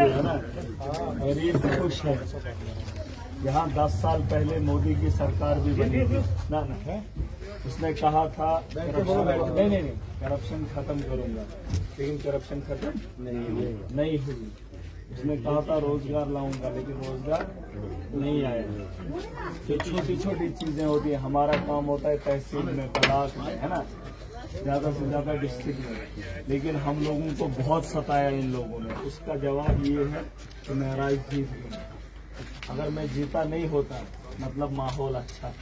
है ना, गरीब खुश है। यहाँ 10 साल पहले मोदी की सरकार भी बनी थी ना, उसने कहा था नहीं करप्शन खत्म करूंगा, लेकिन करप्शन खत्म नहीं हुई। उसने कहा था रोजगार लाऊंगा, लेकिन रोजगार नहीं आया। जो छोटी छोटी चीजें होती है, हमारा काम होता है तहसील में, ब्लॉक में, है ना, ज्यादा से ज्यादा डिस्ट्रिक्ट में, लेकिन हम लोगों को बहुत सताया इन लोगों ने। उसका जवाब ये है कि महराज जीत गए। अगर मैं जीता नहीं होता, मतलब माहौल अच्छा,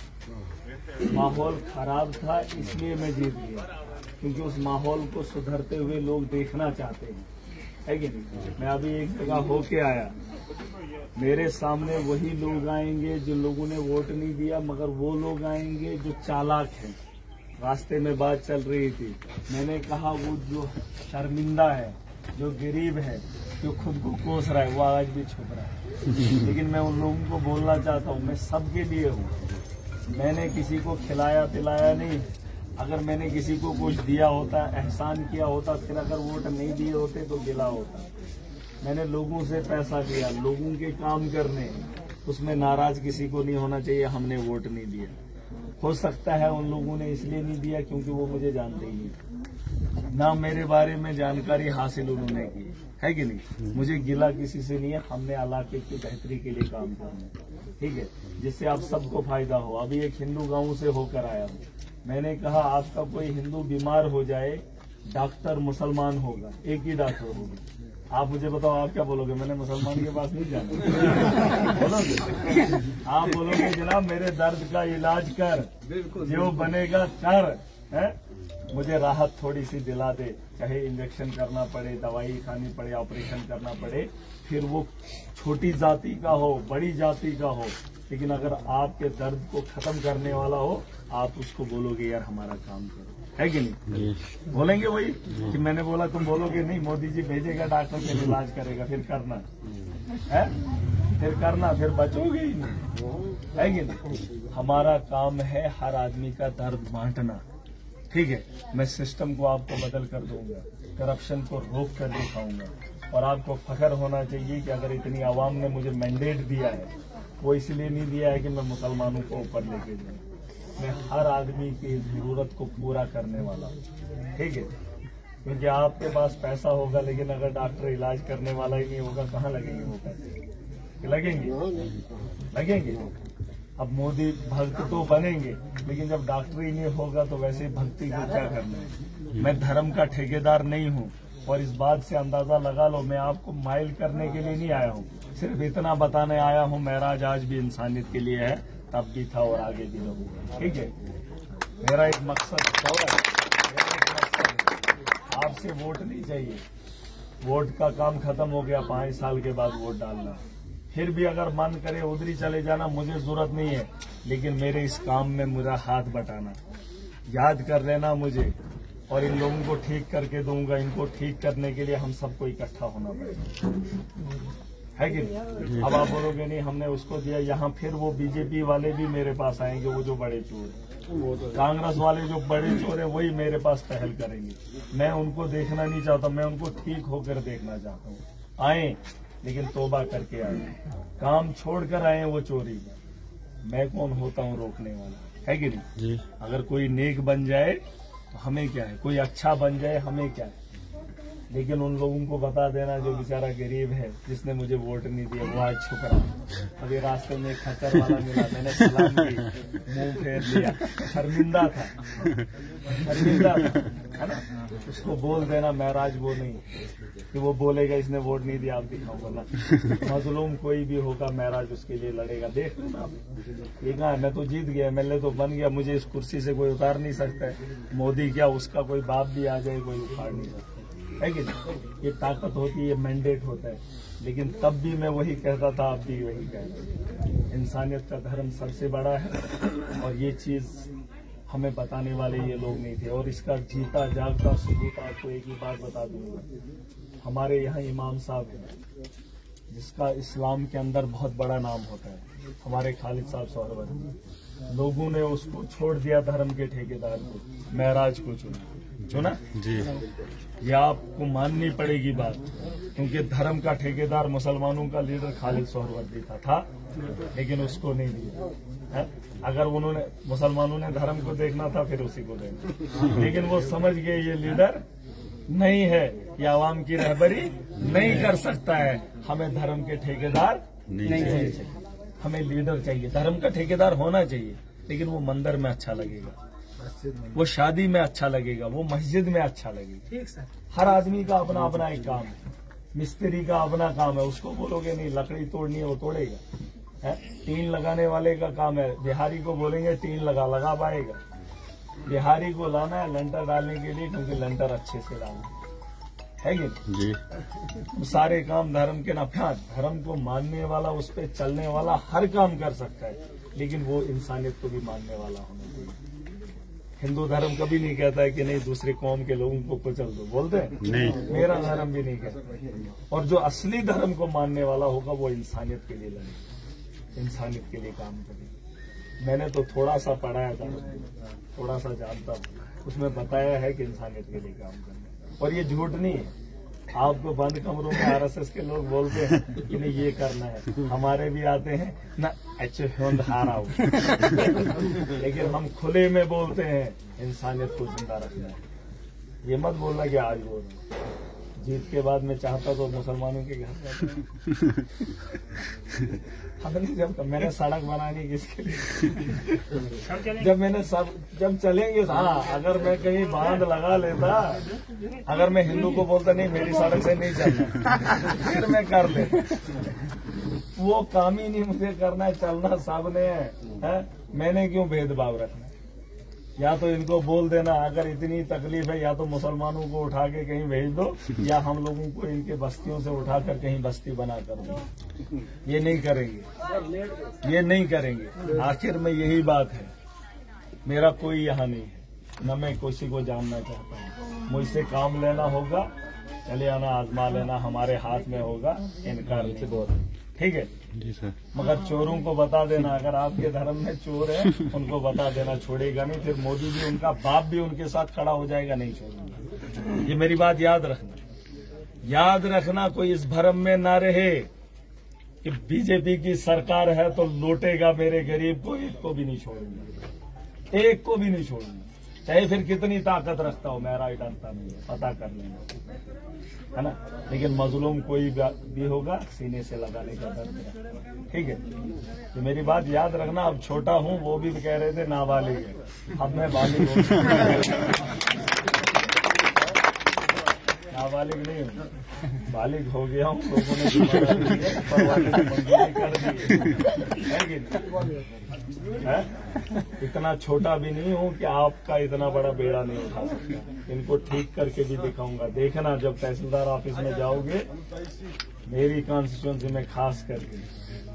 माहौल खराब था इसलिए मैं जीत गया, क्योंकि उस माहौल को सुधरते हुए लोग देखना चाहते हैं, है कि नहीं। मैं अभी एक जगह होके आया, मेरे सामने वही लोग आएंगे जो लोगों ने वोट नहीं दिया, मगर वो लोग आएंगे जो चालाक हैं। रास्ते में बात चल रही थी, मैंने कहा वो जो शर्मिंदा है, जो गरीब है, जो खुद को कोस रहा है, वो आज भी छुप रहा है। लेकिन मैं उन लोगों को बोलना चाहता हूँ, मैं सबके लिए हूँ। मैंने किसी को खिलाया पिलाया नहीं। अगर मैंने किसी को कुछ दिया होता, एहसान किया होता, फिर अगर वोट नहीं दिए होते तो गिला होता। मैंने लोगों से पैसा लिया, लोगों के काम करने, उसमें नाराज किसी को नहीं होना चाहिए हमने वोट नहीं दिया। हो सकता है उन लोगों ने इसलिए नहीं दिया क्योंकि वो मुझे जानते ही नहीं, ना मेरे बारे में जानकारी हासिल उन्होंने की, है कि नहीं। मुझे गिला किसी से नहीं है, हमने इलाके की बेहतरी के लिए काम करना, ठीक है, जिससे आप सबको फायदा हो। अभी एक हिंदू गांव से होकर आया हूँ, मैंने कहा आपका कोई हिंदू बीमार हो जाए, डॉक्टर मुसलमान होगा, एक ही डॉक्टर होगा। आप मुझे बताओ, आप क्या बोलोगे? मैंने मुसलमान के पास नहीं जाना। बोलोगे? आप बोलोगे जनाब मेरे दर्द का इलाज कर, जो बनेगा कर, है? मुझे राहत थोड़ी सी दिला दे, चाहे इंजेक्शन करना पड़े, दवाई खानी पड़े, ऑपरेशन करना पड़े, फिर वो छोटी जाति का हो, बड़ी जाति का हो, लेकिन अगर आपके दर्द को खत्म करने वाला हो, आप उसको बोलोगे यार हमारा काम करो, है कि नहीं? बोलेंगे वही कि मैंने बोला, तुम बोलोगे नहीं मोदी जी भेजेगा डॉक्टर के इलाज करेगा, फिर करना है, फिर करना, फिर बचोगे ही नहीं, है कि नहीं? हमारा काम है हर आदमी का दर्द बांटना, ठीक है। मैं सिस्टम को आपको बदल कर दूंगा, करप्शन को रोक कर दिखाऊंगा, और आपको फख्र होना चाहिए कि अगर इतनी आवाम ने मुझे मैंडेट दिया है, वो इसलिए नहीं दिया है कि मैं मुसलमानों को ऊपर लेके जाऊं। मैं हर आदमी की जरूरत को पूरा करने वाला हूँ, ठीक है। क्योंकि आपके पास पैसा होगा, लेकिन अगर डॉक्टर इलाज करने वाला ही नहीं होगा, कहाँ लगेंगे वो पैसे? लगेंगे। अब मोदी भक्त तो बनेंगे, लेकिन जब डॉक्टर ही नहीं होगा तो वैसे भक्ति को क्या करना है? मैं धर्म का ठेकेदार नहीं हूँ, और इस बात से अंदाजा लगा लो, मैं आपको माइल करने के लिए नहीं आया हूँ, सिर्फ इतना बताने आया हूँ, महराज आज भी इंसानियत के लिए है, तब भी था और आगे भी रहूंगा, ठीक है। मेरा एक मकसद आपसे वोट नहीं चाहिए, वोट का काम खत्म हो गया, 5 साल के बाद वोट डालना। फिर भी अगर मन करे उधर ही चले जाना, मुझे जरूरत नहीं है, लेकिन मेरे इस काम में मेरा हाथ बटाना, याद कर लेना मुझे, और इन लोगों को ठीक करके दूंगा। इनको ठीक करने के लिए हम सबको इकट्ठा होना पड़ेगा, है कि नहीं? अब आप बोलोगे नहीं हमने उसको दिया, यहाँ फिर वो बीजेपी वाले भी मेरे पास आएंगे, वो जो बड़े चोर हैं, कांग्रेस वाले जो बड़े चोर हैं, वही मेरे पास पहल करेंगे। मैं उनको देखना नहीं चाहता, मैं उनको ठीक होकर देखना चाहता हूँ। आए, लेकिन तौबा करके आए, काम छोड़कर आए वो चोरी। मैं कौन होता हूँ रोकने वाला, है कि नहीं? अगर कोई नेक बन जाए तो हमें क्या है, कोई अच्छा बन जाए हमें क्या है, लेकिन उन लोगों को बता देना जो बेचारा गरीब है, जिसने मुझे वोट नहीं दिया, वो आज छुप रहा। अभी रास्ते में खच्चर वाला मिला, मैंने सलाम की, मुंह फेर लिया, शर्मिंदा था, है ना। उसको बोल देना महराज वो नहीं, कि वो बोलेगा इसने वोट नहीं दिया, आप दिखाऊंगा ना। मजलूम कोई भी होगा, महराज उसके लिए लड़ेगा। देख लो ना, ये कहा मैं तो जीत गया, एमएलए तो बन गया, मुझे इस कुर्सी से कोई उतार नहीं सकता है। मोदी क्या, उसका कोई बाप भी आ जाए, कोई उखाड़ नहीं सकता, है कि नहीं? ये ताकत होती है, ये मैंडेट होता है। लेकिन तब भी मैं वही कहता था, आप भी वही कहते। इंसानियत का धर्म सबसे बड़ा है, और ये चीज हमें बताने वाले ये लोग नहीं थे। और इसका जीता जागता सबूत आपको एक ही बात बता दूंगा, हमारे यहाँ इमाम साहब हैं, जिसका इस्लाम के अंदर बहुत बड़ा नाम होता है, हमारे खालिद साहब सोहरवर्दी। लोगों ने उसको छोड़ दिया, धर्म के ठेकेदार को, महराज को चुना जी। ये आपको माननी पड़ेगी बात, क्योंकि धर्म का ठेकेदार मुसलमानों का लीडर खालिद सोहरवर्दी था, लेकिन उसको नहीं दिया है? अगर उन्होंने मुसलमानों ने धर्म को देखना था फिर उसी को देना, लेकिन वो समझ गए ये लीडर नहीं है, ये आवाम की रहबरी नहीं कर सकता है। हमें धर्म के ठेकेदार नहीं चाहिए, हमें लीडर चाहिए। धर्म का ठेकेदार होना चाहिए, लेकिन वो मंदिर में अच्छा लगेगा, वो शादी में अच्छा लगेगा, वो मस्जिद में अच्छा लगेगा। ठीक सर। हर आदमी का अपना अपना एक काम है, मिस्त्री का अपना काम है, उसको बोलोगे नहीं लकड़ी तोड़नी है वो तोड़ेगा, है? टीन लगाने वाले का काम है, बिहारी को बोलेंगे टीन लगा पाएगा? बिहारी को लाना है लंटर डालने के लिए, क्योंकि लंटर अच्छे से डालना है कि जी। सारे काम धर्म के नफा, धर्म को मानने वाला, उस पर चलने वाला हर काम कर सकता है, लेकिन वो इंसानियत को भी मानने वाला होना चाहिए। हिंदू धर्म कभी नहीं कहता है कि नहीं दूसरे कौम के लोगों को कुचल दो, बोलते हैं नहीं, मेरा धर्म भी नहीं कहता। और जो असली धर्म को मानने वाला होगा वो इंसानियत के लिए लड़े, इंसानियत के लिए काम करे। मैंने तो थोड़ा सा पढ़ाया था, थोड़ा सा जानता हूँ, उसमें बताया है कि इंसानियत के लिए काम करना। और ये झूठ नहीं है, आपको बंद कमरों में आरएसएस के लोग बोलते हैं कि नहीं ये करना है, हमारे भी आते हैं ना अच्छे हारा हो लेकिन हम खुले में बोलते हैं इंसानियत को जिंदा रखना है। ये मत बोलना कि आज बोल जीत के बाद मैं चाहता तो मुसलमानों के घर जाता। हमने जब मैंने सड़क बनानी किसके लिए, जब चलेंगे, हाँ अगर मैं कहीं बांध लगा लेता, अगर मैं हिंदू को बोलता नहीं मेरी सड़क से नहीं चलना, फिर मैं कर ले। वो काम ही नहीं मुझे करना है, चलना सामने है? मैंने क्यों भेदभाव रखना है? या तो इनको बोल देना अगर इतनी तकलीफ है, या तो मुसलमानों को उठा के कहीं भेज दो, या हम लोगों को इनके बस्तियों से उठाकर कहीं बस्ती बना कर दो। ये नहीं करेंगे, ये नहीं करेंगे। आखिर में यही बात है, मेरा कोई यहाँ नहीं है, न मैं किसी को जानना चाहता हूँ। मुझसे काम लेना होगा, चले आना, आजमा लेना, हमारे हाथ में होगा, इनकार नहीं। ठीक है जी सर। मगर चोरों को बता देना, अगर आपके धर्म में चोर है उनको बता देना, छोड़ेगा नहीं। फिर मोदी भी, उनका बाप भी उनके साथ खड़ा हो जाएगा, नहीं छोड़ेगा। ये मेरी बात याद रखना, याद रखना। कोई इस भ्रम में ना रहे कि बीजेपी की सरकार है तो लूटेगा मेरे गरीब को, एक को भी नहीं छोड़ूंगा, एक को भी नहीं छोड़ूंगा, चाहे फिर कितनी ताकत रखता हो। मेरा डरता नहीं है, पता कर लेना, है ना। लेकिन मजलूम कोई भी होगा सीने से लगाने का डर। ठीक है, तो मेरी बात याद रखना। अब छोटा हूँ, वो भी कह रहे थे नाबालिग है, अब मैं बालिग हूँ। नाबालिग नहीं हूँ, बालिग हो गया हूँ। लोगों ने कर दी है कि नहीं? इतना छोटा भी नहीं हूँ कि आपका इतना बड़ा बेड़ा नहीं उठा सकता। इनको ठीक करके भी दिखाऊंगा। देखना जब तहसीलदार ऑफिस में जाओगे, मेरी कॉन्स्टिट्यूंसी में खास करके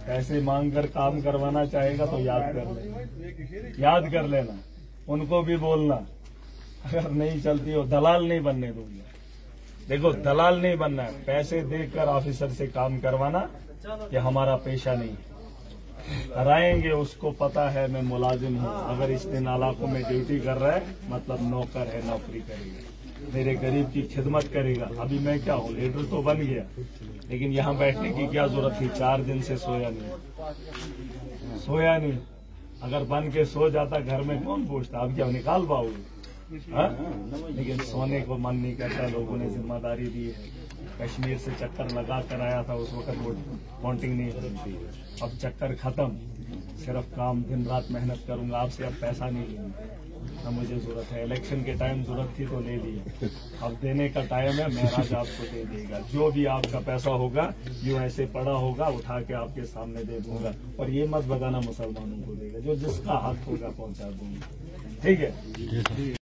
पैसे मांग कर काम करवाना चाहेगा तो याद कर लेना, याद कर लेना। उनको भी बोलना अगर नहीं चलती हो, दलाल नहीं बनने दूंगा। देखो दलाल नहीं बनना है, पैसे देकर ऑफिसर से काम करवाना ये हमारा पेशा नहीं है। कराएंगे, उसको पता है मैं मुलाजिम हूँ। अगर इस दिन इलाकों में ड्यूटी कर रहा है मतलब नौकर है, नौकरी करेगा, मेरे गरीब की खिदमत करेगा। अभी मैं क्या हूँ, लीडर तो बन गया, लेकिन यहाँ बैठने की क्या जरूरत थी? 4 दिन से सोया नहीं। अगर बन के सो जाता घर में कौन पूछता? अब क्या निकाल पाओगे? लेकिन सोने को मन नहीं करता। लोगों ने जिम्मेदारी दी है। कश्मीर से चक्कर लगा कर आया था, उस वक्त वो काउंटिंग नहीं होती। अब चक्कर खत्म, सिर्फ काम, दिन रात मेहनत करूंगा। आपसे अब पैसा नहीं लूंगा, ना मुझे जरूरत है। इलेक्शन के टाइम जरूरत थी तो ले लिया, अब देने का टाइम है। महराज आपको दे देगा, जो भी आपका पैसा होगा यूं ऐसे पड़ा होगा, उठा के आपके सामने दे दूंगा। और ये मत बताना मुसलमानों को देगा, जो जिसका हक होगा पहुंचा दूंगा। ठीक है।